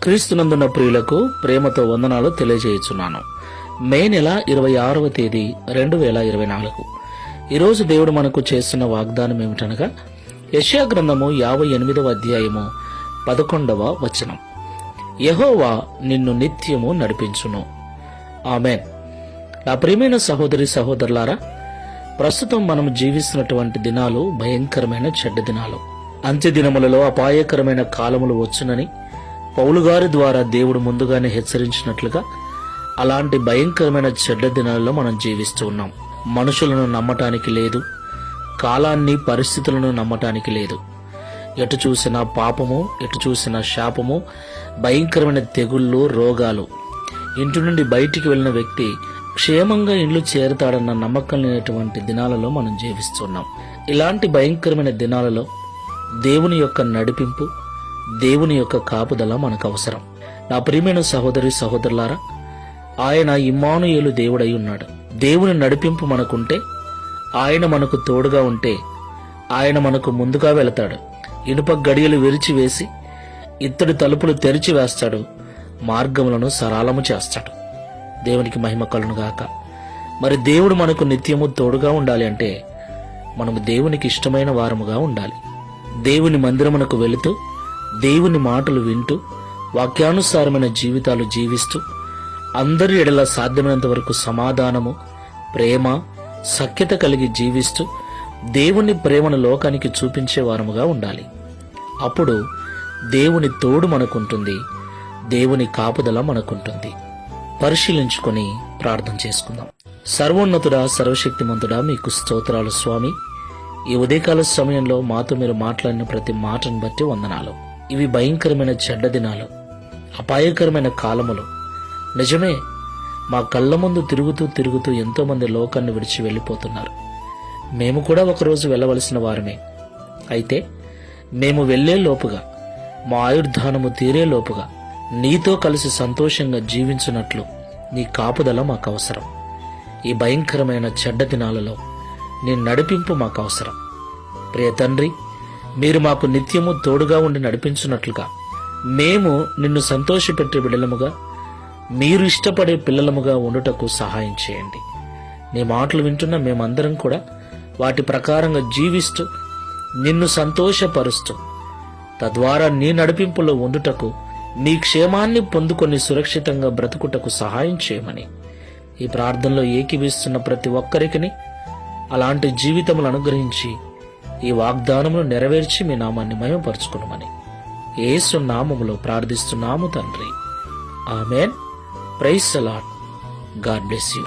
క్రీస్తునందున్న ప్రియులకు ప్రేమతో వందనాలు తెలియజేయుచున్నాను. మే నెల 26వ తేదీ 2024. ఈరోజు దేవుడు మనకు చేస్తున్న వాగ్దానం ఏమిటనగా యెషయా గ్రంథము 58వ అధ్యాయము 11వ వచనం. యెహోవా నిన్ను నిత్యము నడిపించును. ఆమేన్. నా ప్రియమైన సహోదరి సహోదరులారా, ప్రస్తుతం మనం జీవిస్తున్నటువంటి దినాలు భయంకరమైన చెడ్డ దినాలు. అంత్య దినములలో అపాయకరమైన కాలములు వచ్చునని పౌలు గారి ద్వారా దేవుడు ముందుగానే హెచ్చరించినట్లుగా అలాంటి భయంకరమైన చెడ్డ దినాలలో మనం జీవిస్తూ ఉన్నాం. మనుషులను నమ్మటానికి లేదు, కాలాన్ని పరిస్థితులను నమ్మటానికి లేదు. ఎటు చూసినా పాపము, ఎటు చూసినా శాపము, భయంకరమైన తెగుళ్ళు, రోగాలు. ఇంటి నుండి బయటికి వెళ్ళిన వ్యక్తి క్షేమంగా ఇండ్లు చేరుతాడన్న నమ్మకం లేనటువంటి దినాలలో మనం జీవిస్తున్నాం. ఇలాంటి భయంకరమైన దినాలలో దేవుని యొక్క నడిపింపు, దేవుని యొక్క కాపుదల మనకు అవసరం. నా ప్రియమైన సహోదరి సహోదరులారా, ఆయన ఇమ్మానుయేలు దేవుడై ఉన్నాడు. దేవుని నడిపింపు మనకుంటే, ఆయన మనకు తోడుగా ఉంటే, ఆయన మనకు ముందుగా వెళతాడు. ఇనుప గడియలు విరిచివేసి ఇత్తడి తలుపులు తెరిచి వేస్తాడు, మార్గములను సరళము చేస్తాడు. దేవునికి మహిమ కలుగునుగాక. మరి దేవుడు మనకు నిత్యము తోడుగా ఉండాలి అంటే మనము దేవునికి ఇష్టమైన వారముగా ఉండాలి. దేవుని మందిరమునకు వెళుతూ, దేవుని మాటలు వింటూ, వాక్యానుసారమైన జీవితాలు జీవిస్తూ, అందరి ఎడల సాధ్యమైనంత వరకు సమాధానము, ప్రేమ, సఖ్యత కలిగి జీవిస్తూ దేవుని ప్రేమను లోకానికి చూపించే వారముగా ఉండాలి. అప్పుడు దేవుని తోడు మనకుంటుంది, దేవుని కాపుదల మనకుంటుంది. పరిశీలించుకొని ప్రార్థన చేసుకుందాం. సర్వోన్నతుడా, సర్వశక్తిమంతుడా, మీకు స్తోత్రాలు స్వామి. ఈ ఉదయకాల సమయంలో మాతో మీరు మాట్లాడిన ప్రతి మాటను బట్టి వందనాలు. ఇవి భయంకరమైన చెడ్డ దినాలు, అపాయకరమైన కాలములు. నిజమే, మా కళ్ళ ముందు తిరుగుతూ ఎంతో మంది లోకాన్ని విడిచి వెళ్ళిపోతున్నారు. మేము కూడా ఒకరోజు వెళ్ళవలసిన వారమే. అయితే మేము వెళ్లే లోపుగా, మా ఆయుర్ధానము తీరే లోపుగా నీతో కలిసి సంతోషంగా జీవించున్నట్లు నీ కాపుదల మాకు అవసరం. ఈ భయంకరమైన చెడ్డ దినాలలో నీ నడిపింపు మాకు అవసరం. ప్రియ తండ్రి, మీరు మాకు నిత్యము తోడుగా ఉండి నడిపించున్నట్లుగా మేము నిన్ను సంతోషపెట్టే బిడ్డలముగా, మీరు ఇష్టపడే పిల్లలముగా ఉండుటకు సహాయం చేయండి. నీ మాటలు వింటున్న మేమందరం కూడా వాటి ప్రకారంగా జీవిస్తూ నిన్ను సంతోషపరుస్తూ, తద్వారా నీ నడిపింపులో ఉండుటకు, నీ క్షేమాన్ని పొందుకొని సురక్షితంగా బ్రతుకుటకు సహాయం చేయమని ఈ ప్రార్థనలో ఏకీవిస్తున్న ప్రతి ఒక్కరికి అలాంటి జీవితములు అనుగ్రహించి ఈ వాగ్దానమును నెరవేర్చి మీ నామాన్ని మహిమపరచుకునమని యేసు నామములో ప్రార్థిస్తున్నాము తండ్రి. Amen. Praise the lord. God bless you.